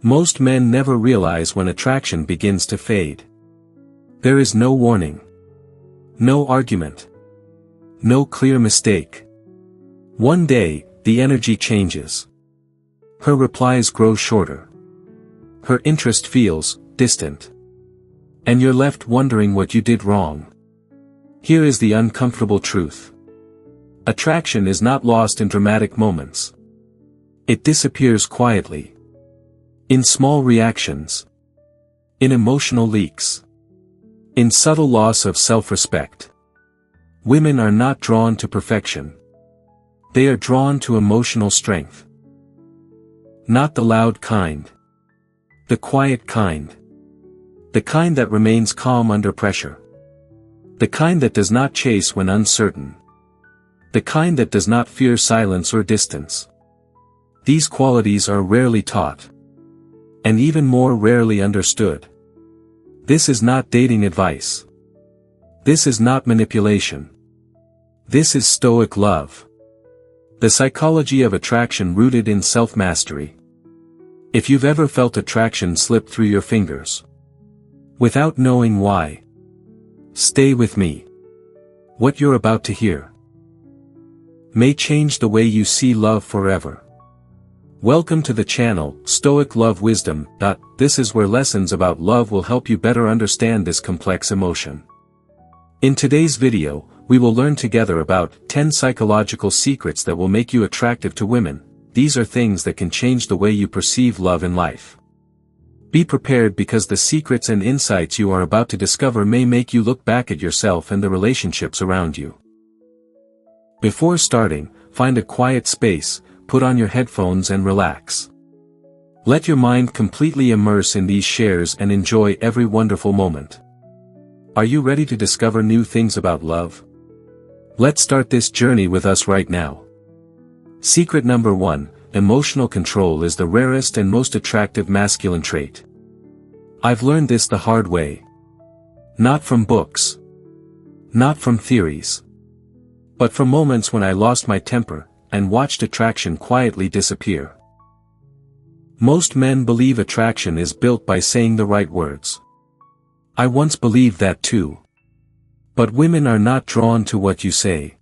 Most men never realize when attraction begins to fade. There is no warning. No argument. No clear mistake. One day, the energy changes. Her replies grow shorter. Her interest feels distant. And you're left wondering what you did wrong. Here is the uncomfortable truth. Attraction is not lost in dramatic moments. It disappears quietly. In small reactions. In emotional leaks. In subtle loss of self-respect. Women are not drawn to perfection. They are drawn to emotional strength. Not the loud kind. The quiet kind. The kind that remains calm under pressure. The kind that does not chase when uncertain. The kind that does not fear silence or distance. These qualities are rarely taught. And even more rarely understood. This is not dating advice. This is not manipulation. This is Stoic love. The psychology of attraction rooted in self-mastery. If you've ever felt attraction slip through your fingers, without knowing why, stay with me. What you're about to hear may change the way you see love forever. Welcome to the channel, Stoic Love Wisdom. This is where lessons about love will help you better understand this complex emotion. In today's video, we will learn together about 10 psychological secrets that will make you attractive to women. These are things that can change the way you perceive love in life. Be prepared because the secrets and insights you are about to discover may make you look back at yourself and the relationships around you. Before starting, find a quiet space, put on your headphones and relax. Let your mind completely immerse in these shares and enjoy every wonderful moment. Are you ready to discover new things about love? Let's start this journey with us right now. Secret number 1, emotional control is the rarest and most attractive masculine trait. I've learned this the hard way. Not from books. Not from theories. But from moments when I lost my temper, and watched attraction quietly disappear. Most men believe attraction is built by saying the right words. I once believed that too. But women are not drawn to what you say.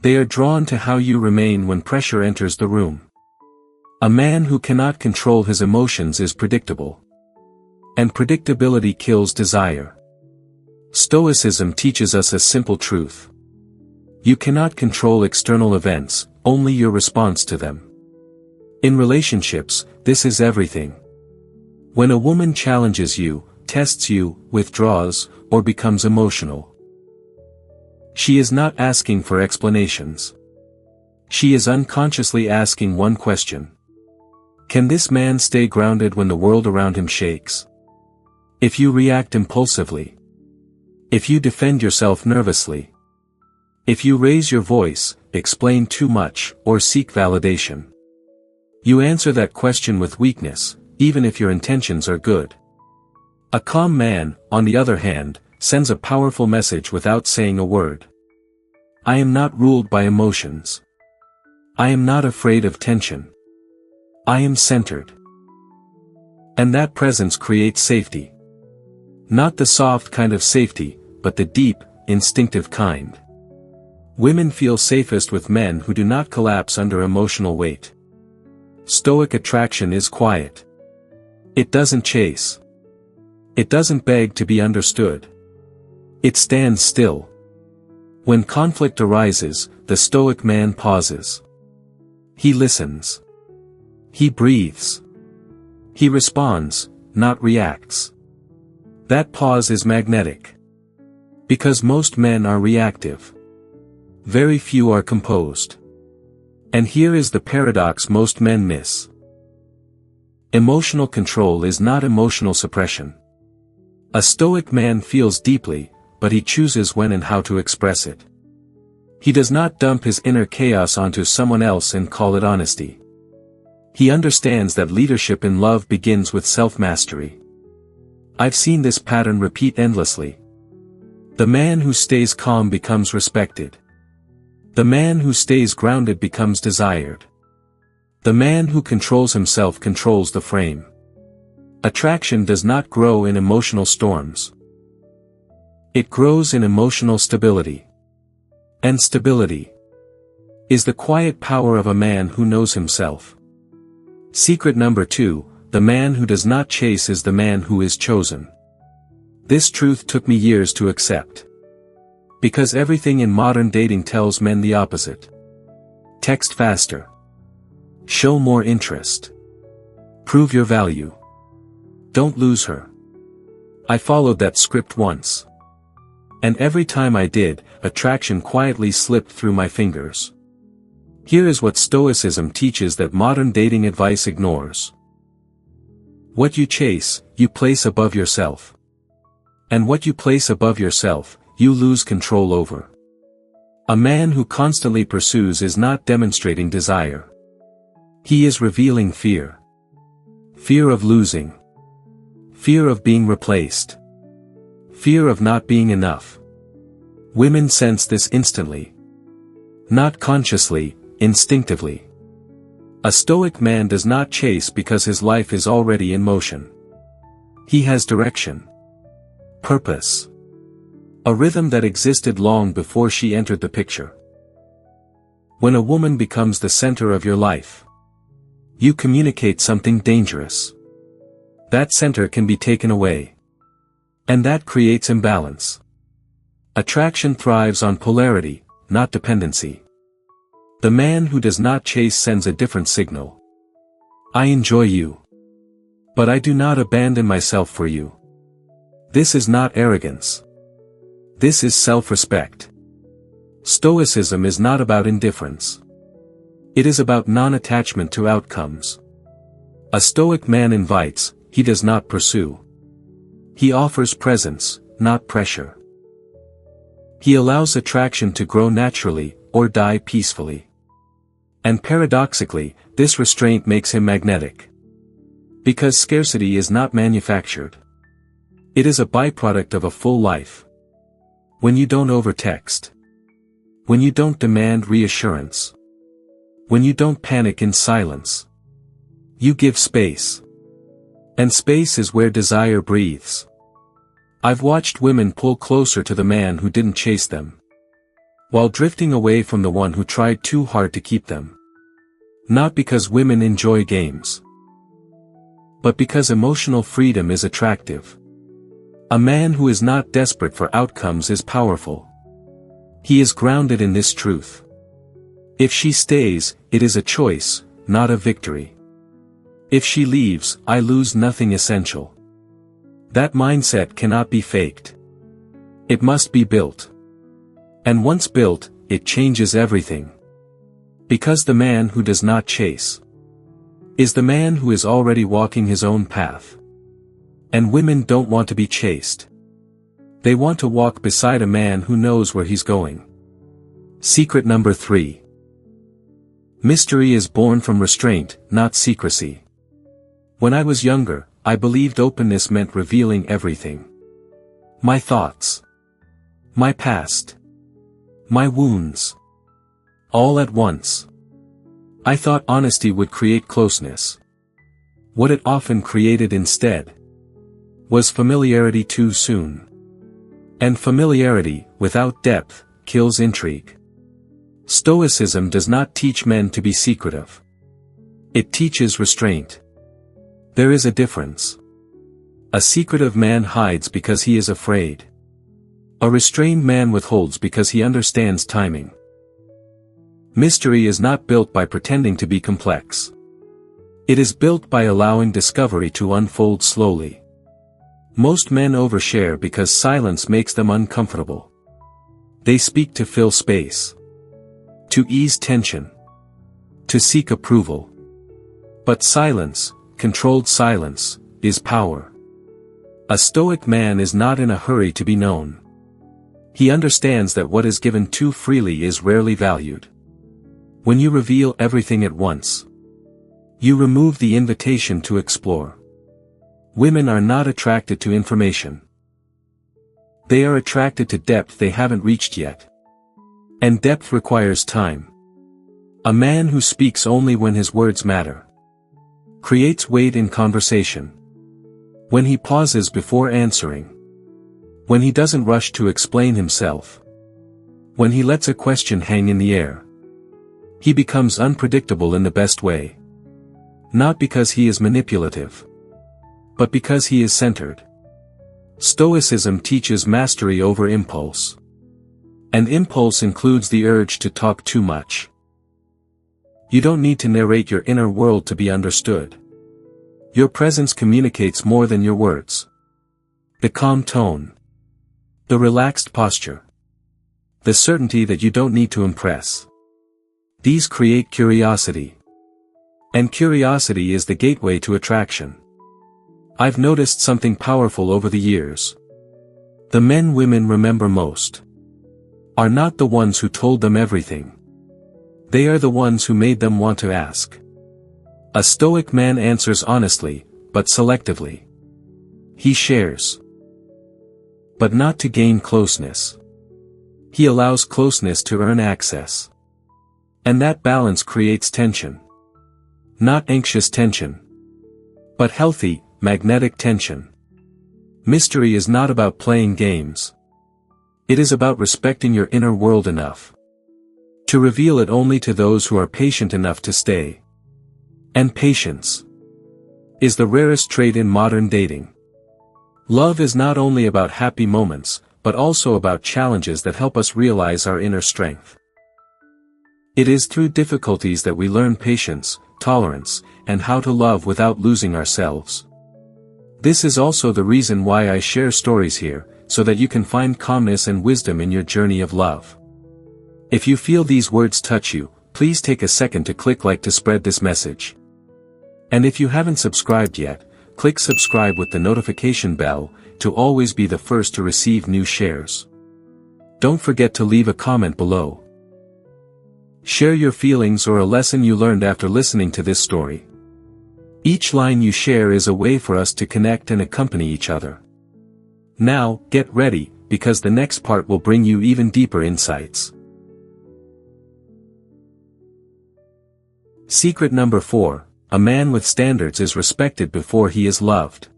They are drawn to how you remain when pressure enters the room. A man who cannot control his emotions is predictable. And predictability kills desire. Stoicism teaches us a simple truth. You cannot control external events, only your response to them. In relationships, this is everything. When a woman challenges you, tests you, withdraws, or becomes emotional, she is not asking for explanations. She is unconsciously asking one question. Can this man stay grounded when the world around him shakes? If you react impulsively, if you defend yourself nervously, if you raise your voice, explain too much, or seek validation, you answer that question with weakness, even if your intentions are good. A calm man, on the other hand, sends a powerful message without saying a word. I am not ruled by emotions. I am not afraid of tension. I am centered. And that presence creates safety. Not the soft kind of safety, but the deep, instinctive kind. Women feel safest with men who do not collapse under emotional weight. Stoic attraction is quiet. It doesn't chase. It doesn't beg to be understood. It stands still. When conflict arises, the Stoic man pauses. He listens. He breathes. He responds, not reacts. That pause is magnetic. Because most men are reactive. Very few are composed. And here is the paradox most men miss. Emotional control is not emotional suppression. A Stoic man feels deeply, but he chooses when and how to express it. He does not dump his inner chaos onto someone else and call it honesty. He understands that leadership in love begins with self-mastery. I've seen this pattern repeat endlessly. The man who stays calm becomes respected. The man who stays grounded becomes desired. The man who controls himself controls the frame. Attraction does not grow in emotional storms. It grows in emotional stability. And stability is the quiet power of a man who knows himself. Secret number 2, the man who does not chase is the man who is chosen. This truth took me years to accept. Because everything in modern dating tells men the opposite. Text faster. Show more interest. Prove your value. Don't lose her. I followed that script once. And every time I did, attraction quietly slipped through my fingers. Here is what Stoicism teaches that modern dating advice ignores. What you chase, you place above yourself. And what you place above yourself, you lose control over. A man who constantly pursues is not demonstrating desire. He is revealing fear. Fear of losing. Fear of being replaced. Fear of not being enough. Women sense this instantly. Not consciously, instinctively. A Stoic man does not chase because his life is already in motion. He has direction. Purpose. A rhythm that existed long before she entered the picture. When a woman becomes the center of your life, you communicate something dangerous. That center can be taken away. And that creates imbalance. Attraction thrives on polarity, not dependency. The man who does not chase sends a different signal. I enjoy you. But I do not abandon myself for you. This is not arrogance. This is self-respect. Stoicism is not about indifference. It is about non-attachment to outcomes. A Stoic man invites, he does not pursue. He offers presence, not pressure. He allows attraction to grow naturally, or die peacefully. And paradoxically, this restraint makes him magnetic. Because scarcity is not manufactured. It is a byproduct of a full life. When you don't overtext. When you don't demand reassurance. When you don't panic in silence. You give space. And space is where desire breathes. I've watched women pull closer to the man who didn't chase them, while drifting away from the one who tried too hard to keep them. Not because women enjoy games, but because emotional freedom is attractive. A man who is not desperate for outcomes is powerful. He is grounded in this truth. If she stays, it is a choice, not a victory. If she leaves, I lose nothing essential. That mindset cannot be faked. It must be built. And once built, it changes everything. Because the man who does not chase is the man who is already walking his own path. And women don't want to be chased. They want to walk beside a man who knows where he's going. Secret number 3. Mystery is born from restraint, not secrecy. When I was younger, I believed openness meant revealing everything. My thoughts. My past. My wounds. All at once. I thought honesty would create closeness. What it often created instead was familiarity too soon. And familiarity, without depth, kills intrigue. Stoicism does not teach men to be secretive. It teaches restraint. There is a difference. A secretive man hides because he is afraid. A restrained man withholds because he understands timing. Mystery is not built by pretending to be complex. It is built by allowing discovery to unfold slowly. Most men overshare because silence makes them uncomfortable. They speak to fill space. To ease tension. To seek approval. But silence, controlled silence, is power. A Stoic man is not in a hurry to be known. He understands that what is given too freely is rarely valued. When you reveal everything at once, you remove the invitation to explore. Women are not attracted to information. They are attracted to depth they haven't reached yet. And depth requires time. A man who speaks only when his words matter creates weight in conversation. When he pauses before answering. When he doesn't rush to explain himself. When he lets a question hang in the air. He becomes unpredictable in the best way. Not because he is manipulative, but because he is centered. Stoicism teaches mastery over impulse. And impulse includes the urge to talk too much. You don't need to narrate your inner world to be understood. Your presence communicates more than your words. The calm tone. The relaxed posture. The certainty that you don't need to impress. These create curiosity. And curiosity is the gateway to attraction. I've noticed something powerful over the years. The men women remember most are not the ones who told them everything. They are the ones who made them want to ask. A Stoic man answers honestly, but selectively. He shares. But not to gain closeness. He allows closeness to earn access. And that balance creates tension. Not anxious tension. But healthy, magnetic tension. Mystery is not about playing games. It is about respecting your inner world enough to reveal it only to those who are patient enough to stay. And patience is the rarest trait in modern dating. Love is not only about happy moments, but also about challenges that help us realize our inner strength. It is through difficulties that we learn patience, tolerance, and how to love without losing ourselves. This is also the reason why I share stories here, so that you can find calmness and wisdom in your journey of love. If you feel these words touch you, please take a second to click like to spread this message. And if you haven't subscribed yet, click subscribe with the notification bell, to always be the first to receive new shares. Don't forget to leave a comment below. Share your feelings or a lesson you learned after listening to this story. Each line you share is a way for us to connect and accompany each other. Now, get ready, because the next part will bring you even deeper insights. Secret number 4, a man with standards is respected before he is loved.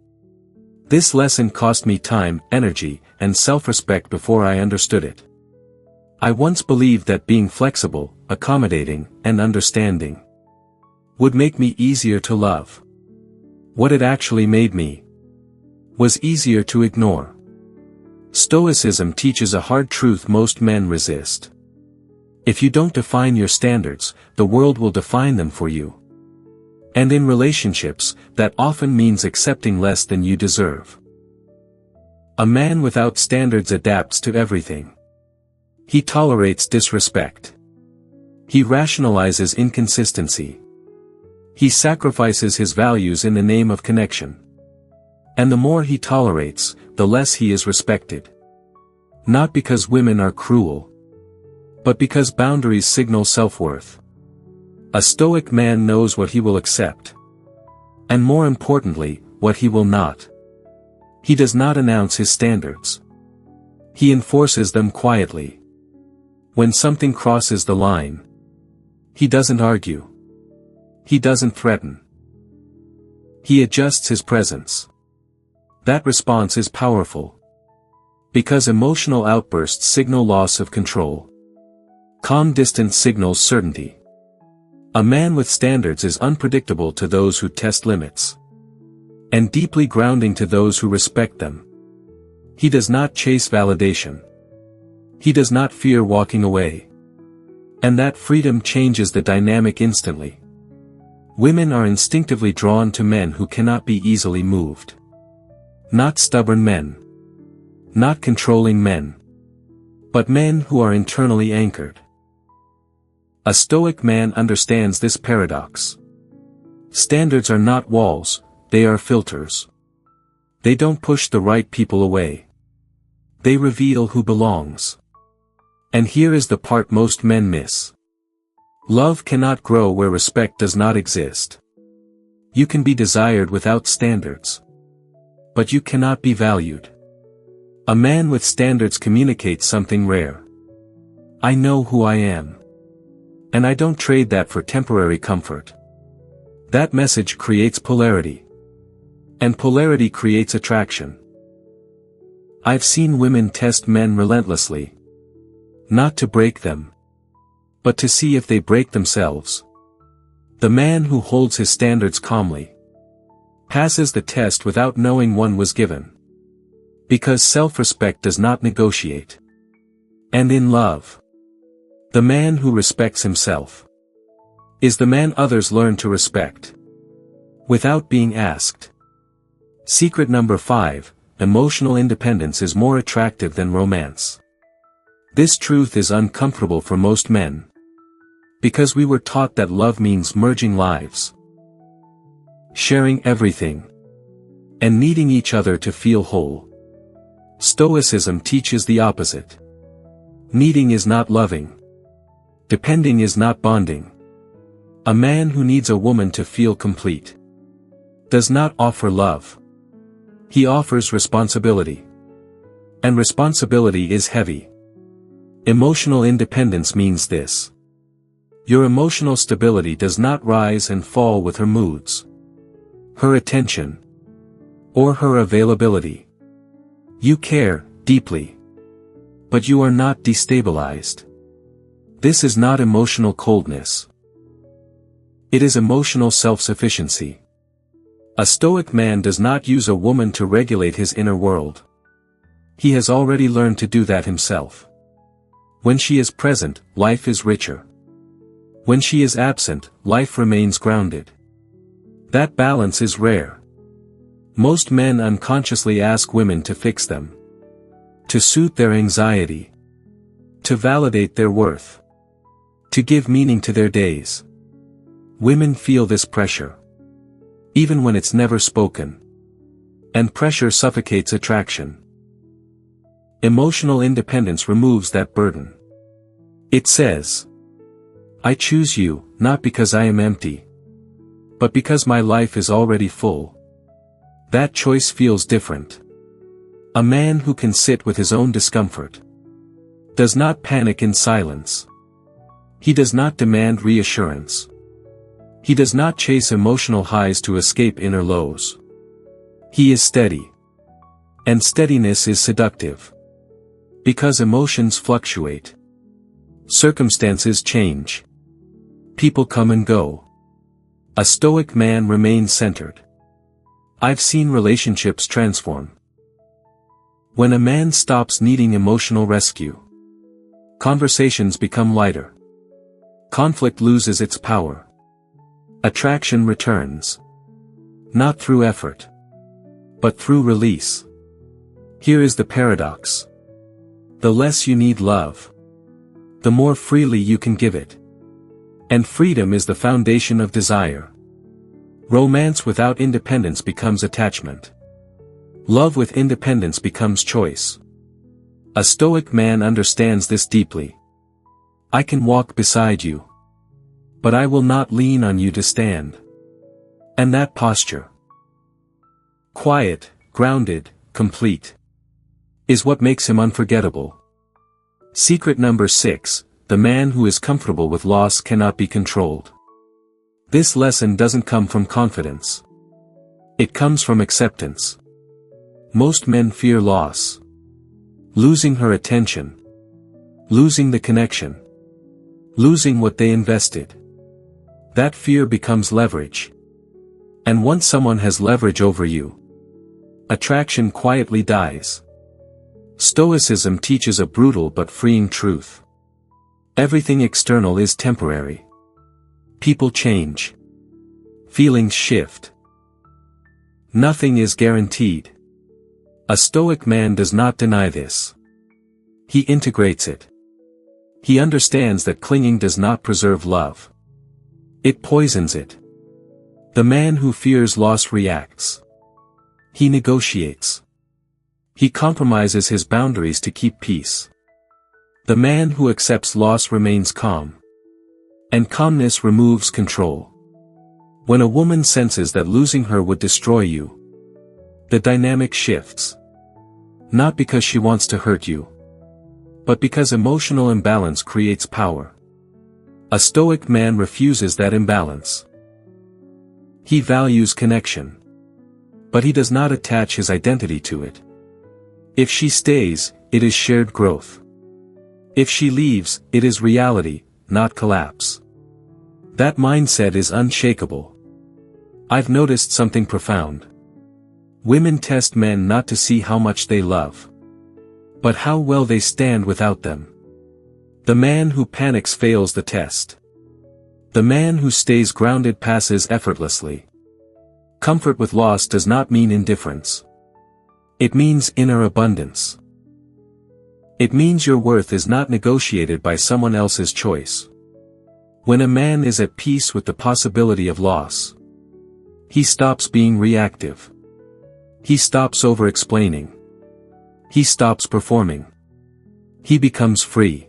This lesson cost me time, energy, and self-respect before I understood it. I once believed that being flexible, accommodating, and understanding would make me easier to love. What it actually made me was easier to ignore. Stoicism teaches a hard truth most men resist. If you don't define your standards, the world will define them for you. And in relationships, that often means accepting less than you deserve. A man without standards adapts to everything. He tolerates disrespect. He rationalizes inconsistency. He sacrifices his values in the name of connection. And the more he tolerates, the less he is respected. Not because women are cruel, but because boundaries signal self-worth. A Stoic man knows what he will accept. And more importantly, what he will not. He does not announce his standards. He enforces them quietly. When something crosses the line, he doesn't argue. He doesn't threaten. He adjusts his presence. That response is powerful. Because emotional outbursts signal loss of control. Calm distance signals certainty. A man with standards is unpredictable to those who test limits. And deeply grounding to those who respect them. He does not chase validation. He does not fear walking away. And that freedom changes the dynamic instantly. Women are instinctively drawn to men who cannot be easily moved. Not stubborn men. Not controlling men. But men who are internally anchored. A Stoic man understands this paradox. Standards are not walls, they are filters. They don't push the right people away. They reveal who belongs. And here is the part most men miss. Love cannot grow where respect does not exist. You can be desired without standards. But you cannot be valued. A man with standards communicates something rare. I know who I am. And I don't trade that for temporary comfort. That message creates polarity. And polarity creates attraction. I've seen women test men relentlessly. Not to break them, but to see if they break themselves. The man who holds his standards calmly passes the test without knowing one was given. Because self-respect does not negotiate. And in love, the man who respects himself is the man others learn to respect without being asked. Secret number 5, emotional independence is more attractive than romance. This truth is uncomfortable for most men, because we were taught that love means merging lives, sharing everything, and needing each other to feel whole. Stoicism teaches the opposite. Needing is not loving. Depending is not bonding. A man who needs a woman to feel complete does not offer love. He offers responsibility. And responsibility is heavy. Emotional independence means this. Your emotional stability does not rise and fall with her moods, her attention, or her availability. You care deeply, but you are not destabilized. This is not emotional coldness. It is emotional self-sufficiency. A Stoic man does not use a woman to regulate his inner world. He has already learned to do that himself. When she is present, life is richer. When she is absent, life remains grounded. That balance is rare. Most men unconsciously ask women to fix them, to suit their anxiety, to validate their worth, to give meaning to their days. Women feel this pressure, even when it's never spoken. And pressure suffocates attraction. Emotional independence removes that burden. It says, I choose you, not because I am empty, but because my life is already full. That choice feels different. A man who can sit with his own discomfort does not panic in silence. He does not demand reassurance. He does not chase emotional highs to escape inner lows. He is steady. And steadiness is seductive. Because emotions fluctuate. Circumstances change. People come and go. A Stoic man remains centered. I've seen relationships transform. When a man stops needing emotional rescue, conversations become lighter. Conflict loses its power. Attraction returns. Not through effort, but through release. Here is the paradox. The less you need love, the more freely you can give it. And freedom is the foundation of desire. Romance without independence becomes attachment. Love with independence becomes choice. A Stoic man understands this deeply. I can walk beside you, but I will not lean on you to stand. And that posture, quiet, grounded, complete, is what makes him unforgettable. Secret number 6, the man who is comfortable with loss cannot be controlled. This lesson doesn't come from confidence. It comes from acceptance. Most men fear loss. Losing her attention. Losing the connection. Losing what they invested. That fear becomes leverage. And once someone has leverage over you, attraction quietly dies. Stoicism teaches a brutal but freeing truth. Everything external is temporary. People change. Feelings shift. Nothing is guaranteed. A Stoic man does not deny this. He integrates it. He understands that clinging does not preserve love. It poisons it. The man who fears loss reacts. He negotiates. He compromises his boundaries to keep peace. The man who accepts loss remains calm. And calmness removes control. When a woman senses that losing her would destroy you, the dynamic shifts. Not because she wants to hurt you, but because emotional imbalance creates power. A Stoic man refuses that imbalance. He values connection. But he does not attach his identity to it. If she stays, it is shared growth. If she leaves, it is reality, not collapse. That mindset is unshakable. I've noticed something profound. Women test men not to see how much they love, but how well they stand without them. The man who panics fails the test. The man who stays grounded passes effortlessly. Comfort with loss does not mean indifference. It means inner abundance. It means your worth is not negotiated by someone else's choice. When a man is at peace with the possibility of loss, he stops being reactive. He stops over-explaining. He stops performing. He becomes free.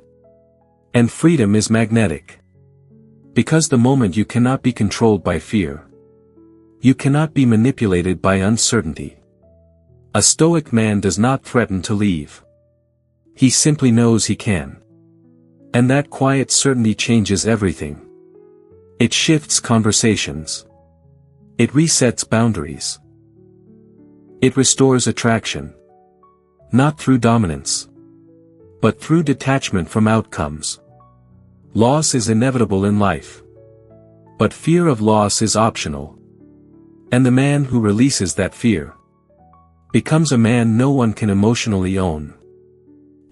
And freedom is magnetic. Because the moment you cannot be controlled by fear. You cannot be manipulated by uncertainty. A Stoic man does not threaten to leave. He simply knows he can. And that quiet certainty changes everything. It shifts conversations. It resets boundaries. It restores attraction. Not through dominance, but through detachment from outcomes. Loss is inevitable in life. But fear of loss is optional. And the man who releases that fear becomes a man no one can emotionally own.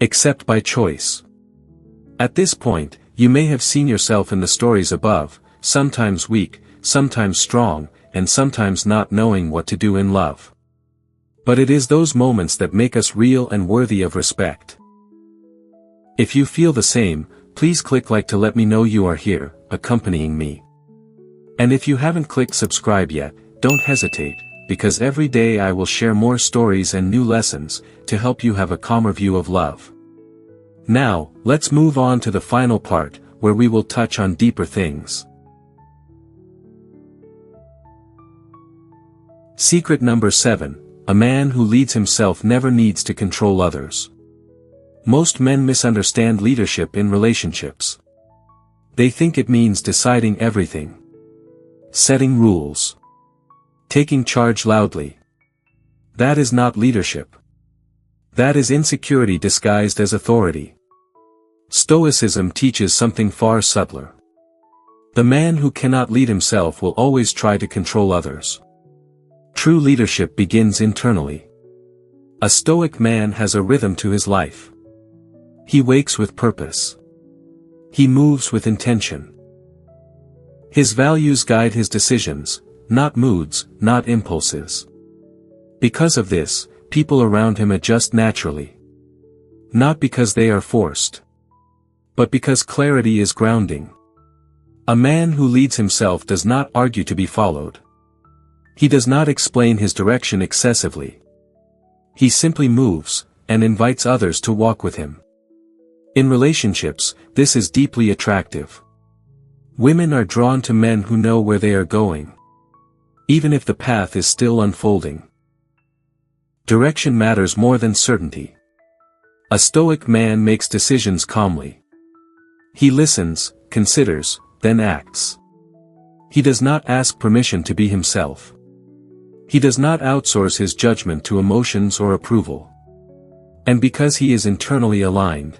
Except by choice. At this point, you may have seen yourself in the stories above, sometimes weak, sometimes strong, and sometimes not knowing what to do in love. But it is those moments that make us real and worthy of respect. If you feel the same, please click like to let me know you are here, accompanying me. And if you haven't clicked subscribe yet, don't hesitate, because every day I will share more stories and new lessons, to help you have a calmer view of love. Now, let's move on to the final part, where we will touch on deeper things. Secret number 7, a man who leads himself never needs to control others. Most men misunderstand leadership in relationships. They think it means deciding everything. Setting rules. Taking charge loudly. That is not leadership. That is insecurity disguised as authority. Stoicism teaches something far subtler. The man who cannot lead himself will always try to control others. True leadership begins internally. A Stoic man has a rhythm to his life. He wakes with purpose. He moves with intention. His values guide his decisions, not moods, not impulses. Because of this, people around him adjust naturally. Not because they are forced, but because clarity is grounding. A man who leads himself does not argue to be followed. He does not explain his direction excessively. He simply moves, and invites others to walk with him. In relationships, this is deeply attractive. Women are drawn to men who know where they are going, even if the path is still unfolding. Direction matters more than certainty. A Stoic man makes decisions calmly. He listens, considers, then acts. He does not ask permission to be himself. He does not outsource his judgment to emotions or approval. And because he is internally aligned,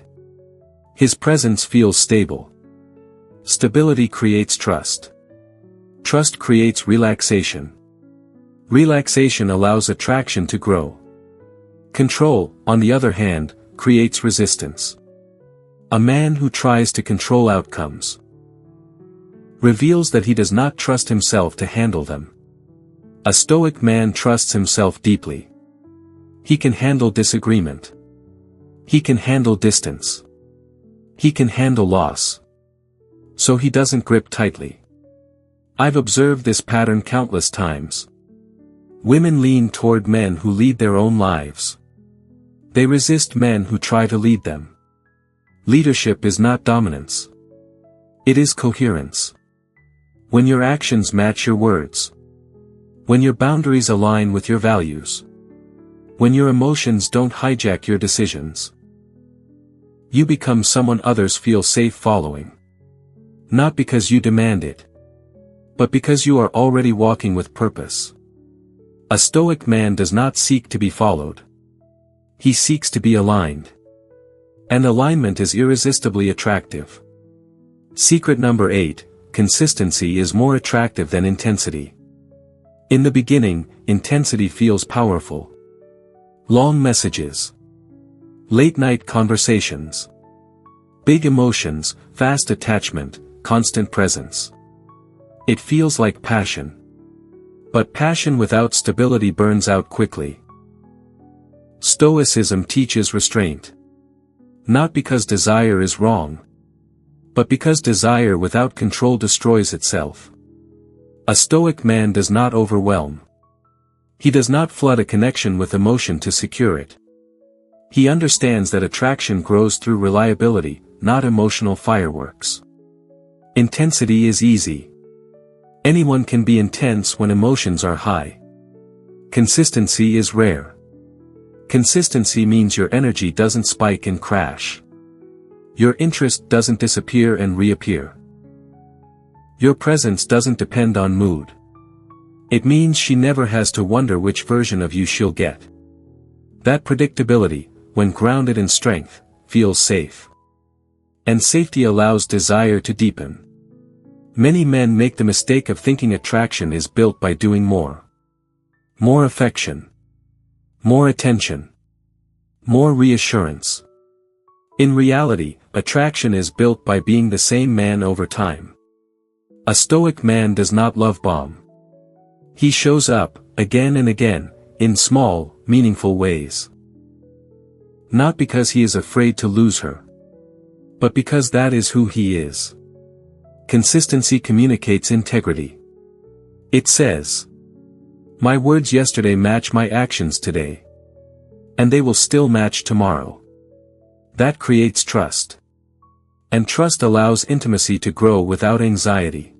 his presence feels stable. Stability creates trust. Trust creates relaxation. Relaxation allows attraction to grow. Control, on the other hand, creates resistance. A man who tries to control outcomes reveals that he does not trust himself to handle them. A Stoic man trusts himself deeply. He can handle disagreement. He can handle distance. He can handle loss. So he doesn't grip tightly. I've observed this pattern countless times. Women lean toward men who lead their own lives. They resist men who try to lead them. Leadership is not dominance. It is coherence. When your actions match your words. When your boundaries align with your values. When your emotions don't hijack your decisions. You become someone others feel safe following. Not because you demand it, but because you are already walking with purpose. A Stoic man does not seek to be followed. He seeks to be aligned. And alignment is irresistibly attractive. Secret number 8, consistency is more attractive than intensity. In the beginning, intensity feels powerful. Long messages. Late-night conversations. Big emotions, fast attachment, constant presence. It feels like passion. But passion without stability burns out quickly. Stoicism teaches restraint. Not because desire is wrong, but because desire without control destroys itself. A Stoic man does not overwhelm. He does not flood a connection with emotion to secure it. He understands that attraction grows through reliability, not emotional fireworks. Intensity is easy. Anyone can be intense when emotions are high. Consistency is rare. Consistency means your energy doesn't spike and crash. Your interest doesn't disappear and reappear. Your presence doesn't depend on mood. It means she never has to wonder which version of you she'll get. That predictability, when grounded in strength, feels safe. And safety allows desire to deepen. Many men make the mistake of thinking attraction is built by doing more. More affection. More attention. More reassurance. In reality, attraction is built by being the same man over time. A Stoic man does not love bomb. He shows up, again and again, in small, meaningful ways. Not because he is afraid to lose her, but because that is who he is. Consistency communicates integrity. It says, "My words yesterday match my actions today. And they will still match tomorrow." That creates trust. And trust allows intimacy to grow without anxiety.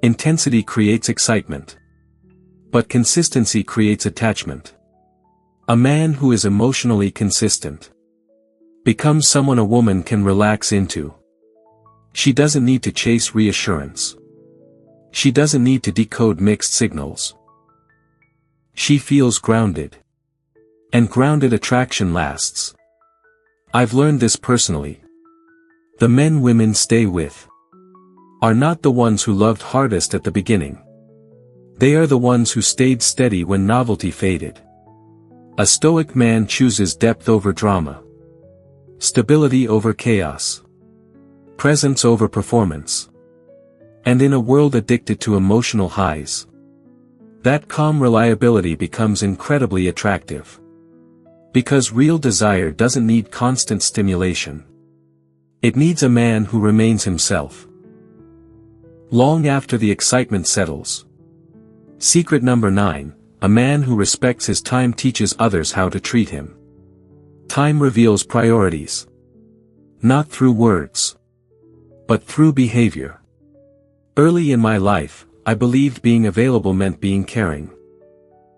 Intensity creates excitement. But consistency creates attachment. A man who is emotionally consistent becomes someone a woman can relax into. She doesn't need to chase reassurance. She doesn't need to decode mixed signals. She feels grounded. And grounded attraction lasts. I've learned this personally. The men women stay with are not the ones who loved hardest at the beginning. They are the ones who stayed steady when novelty faded. A Stoic man chooses depth over drama. Stability over chaos. Presence over performance. And in a world addicted to emotional highs, that calm reliability becomes incredibly attractive. Because real desire doesn't need constant stimulation. It needs a man who remains himself. Long after the excitement settles. Secret number 9, a man who respects his time teaches others how to treat him. Time reveals priorities. Not through words, but through behavior. Early in my life, I believed being available meant being caring.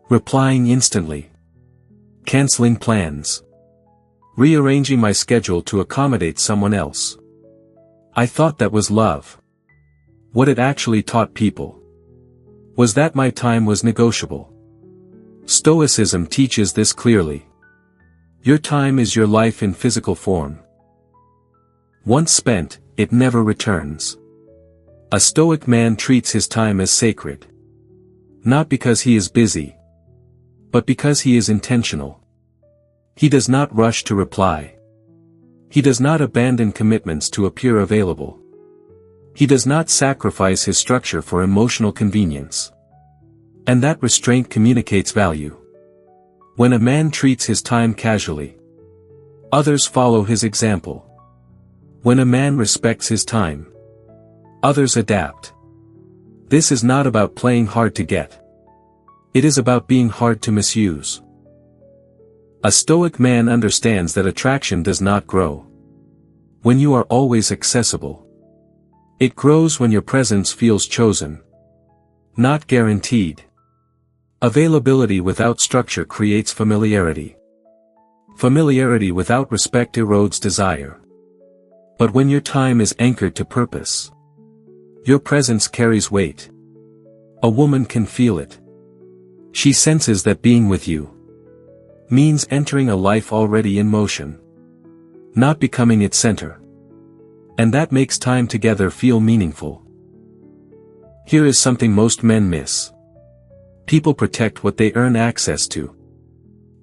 Replying instantly. Canceling plans. Rearranging my schedule to accommodate someone else. I thought that was love. What it actually taught people was that my time was negotiable. Stoicism teaches this clearly. Your time is your life in physical form. Once spent, it never returns. A Stoic man treats his time as sacred. Not because he is busy, but because he is intentional. He does not rush to reply. He does not abandon commitments to appear available. He does not sacrifice his structure for emotional convenience. And that restraint communicates value. When a man treats his time casually, others follow his example. When a man respects his time, others adapt. This is not about playing hard to get. It is about being hard to misuse. A Stoic man understands that attraction does not grow when you are always accessible. It grows when your presence feels chosen, not guaranteed. Availability without structure creates familiarity. Familiarity without respect erodes desire. But when your time is anchored to purpose, your presence carries weight. A woman can feel it. She senses that being with you means entering a life already in motion, not becoming its center. And that makes time together feel meaningful. Here is something most men miss. People protect what they earn access to.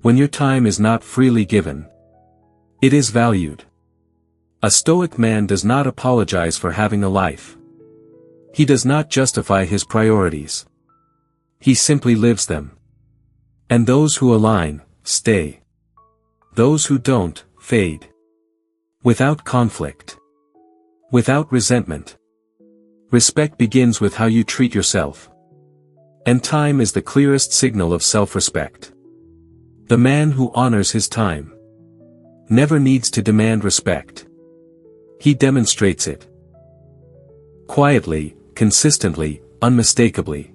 When your time is not freely given, it is valued. A Stoic man does not apologize for having a life. He does not justify his priorities. He simply lives them. And those who align, stay. Those who don't, fade. Without conflict. Without resentment. Respect begins with how you treat yourself. And time is the clearest signal of self-respect. The man who honors his time never needs to demand respect. He demonstrates it. Quietly, consistently, unmistakably.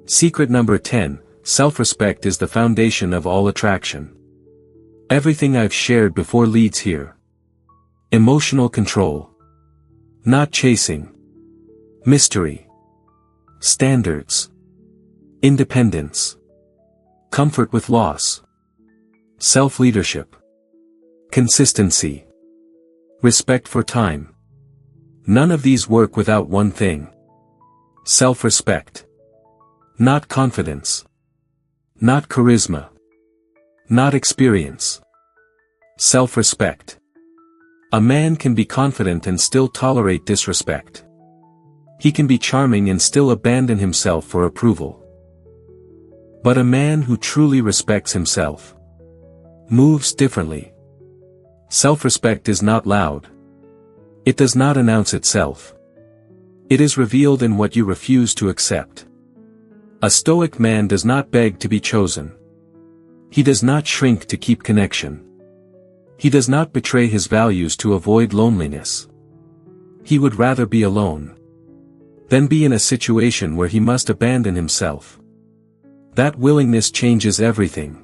Secret number 10, self-respect is the foundation of all attraction. Everything I've shared before leads here. Emotional control. Not chasing. Mystery. Standards. Independence. Comfort with loss. Self-leadership. Consistency. Respect for time. None of these work without one thing. Self-respect. Not confidence. Not charisma. Not experience. Self-respect. A man can be confident and still tolerate disrespect. He can be charming and still abandon himself for approval. But a man who truly respects himself moves differently. Self-respect is not loud. It does not announce itself. It is revealed in what you refuse to accept. A Stoic man does not beg to be chosen. He does not shrink to keep connection. He does not betray his values to avoid loneliness. He would rather be alone than be in a situation where he must abandon himself. That willingness changes everything.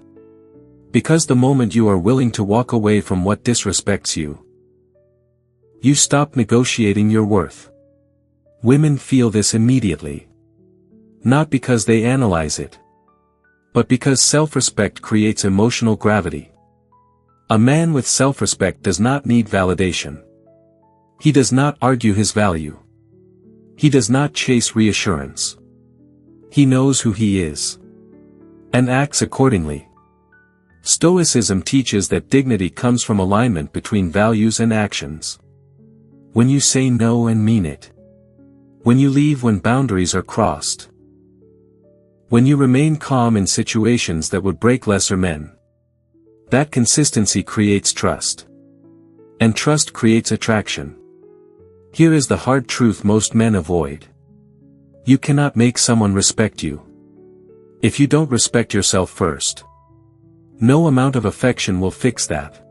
Because the moment you are willing to walk away from what disrespects you, you stop negotiating your worth. Women feel this immediately. Not because they analyze it, but because self-respect creates emotional gravity. A man with self-respect does not need validation. He does not argue his value. He does not chase reassurance. He knows who he is and acts accordingly. Stoicism teaches that dignity comes from alignment between values and actions. When you say no and mean it. When you leave when boundaries are crossed. When you remain calm in situations that would break lesser men. That consistency creates trust. And trust creates attraction. Here is the hard truth most men avoid. You cannot make someone respect you if you don't respect yourself first. No amount of affection will fix that.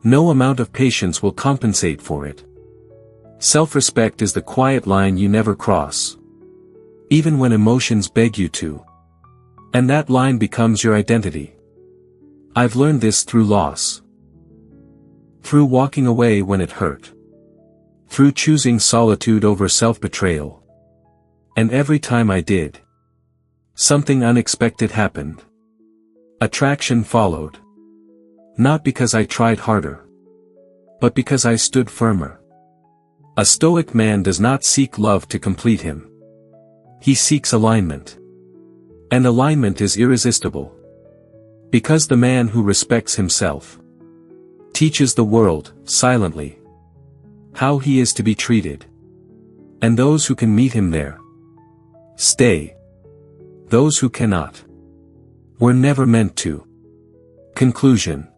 No amount of patience will compensate for it. Self-respect is the quiet line you never cross. Even when emotions beg you to. And that line becomes your identity. I've learned this through loss. Through walking away when it hurt. Through choosing solitude over self-betrayal. And every time I did, something unexpected happened. Attraction followed. Not because I tried harder, but because I stood firmer. A Stoic man does not seek love to complete him. He seeks alignment. And alignment is irresistible. Because the man who respects himself teaches the world, silently, how he is to be treated. And those who can meet him there stay. Those who cannot were never meant to. Conclusion.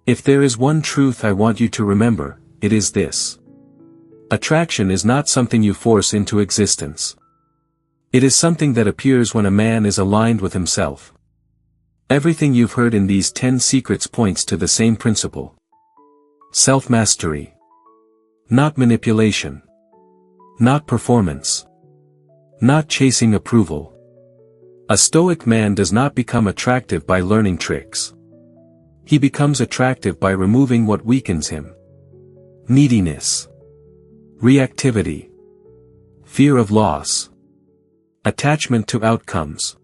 If there is one truth I want you to remember, it is this. Attraction is not something you force into existence. It is something that appears when a man is aligned with himself. Everything you've heard in these 10 secrets points to the same principle. Self-mastery. Not manipulation. Not performance. Not chasing approval. A Stoic man does not become attractive by learning tricks. He becomes attractive by removing what weakens him. Neediness. Reactivity. Fear of loss. Attachment to outcomes.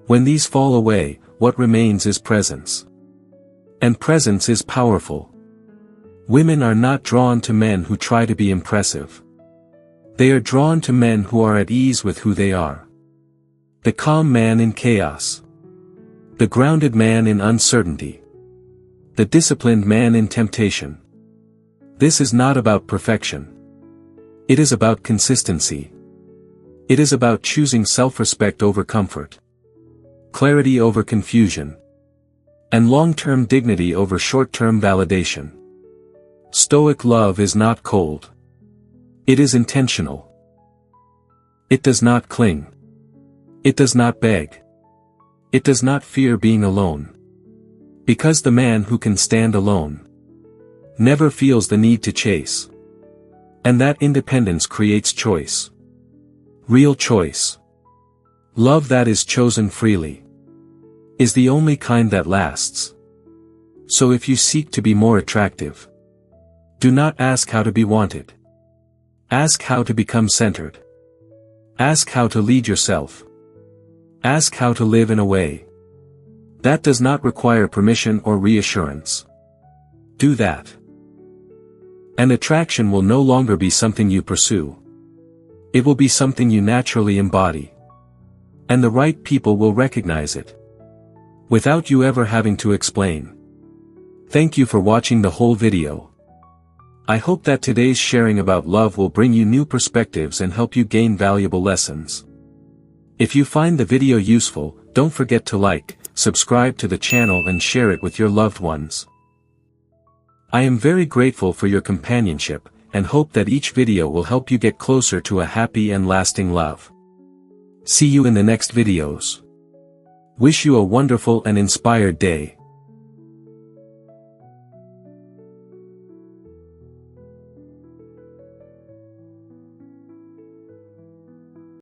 When these fall away, what remains is presence. And presence is powerful. Women are not drawn to men who try to be impressive. They are drawn to men who are at ease with who they are. The calm man in chaos. The grounded man in uncertainty. The disciplined man in temptation. This is not about perfection. It is about consistency. It is about choosing self-respect over comfort, clarity over confusion, and long-term dignity over short-term validation. Stoic love is not cold. It is intentional. It does not cling. It does not beg. It does not fear being alone. Because the man who can stand alone never feels the need to chase. And that independence creates choice. Real choice. Love that is chosen freely is the only kind that lasts. So if you seek to be more attractive, do not ask how to be wanted. Ask how to become centered. Ask how to lead yourself. Ask how to live in a way that does not require permission or reassurance. Do that. And attraction will no longer be something you pursue. It will be something you naturally embody. And the right people will recognize it, without you ever having to explain. Thank you for watching the whole video. I hope that today's sharing about love will bring you new perspectives and help you gain valuable lessons. If you find the video useful, don't forget to like, subscribe to the channel and share it with your loved ones. I am very grateful for your companionship, and hope that each video will help you get closer to a happy and lasting love. See you in the next videos. Wish you a wonderful and inspired day.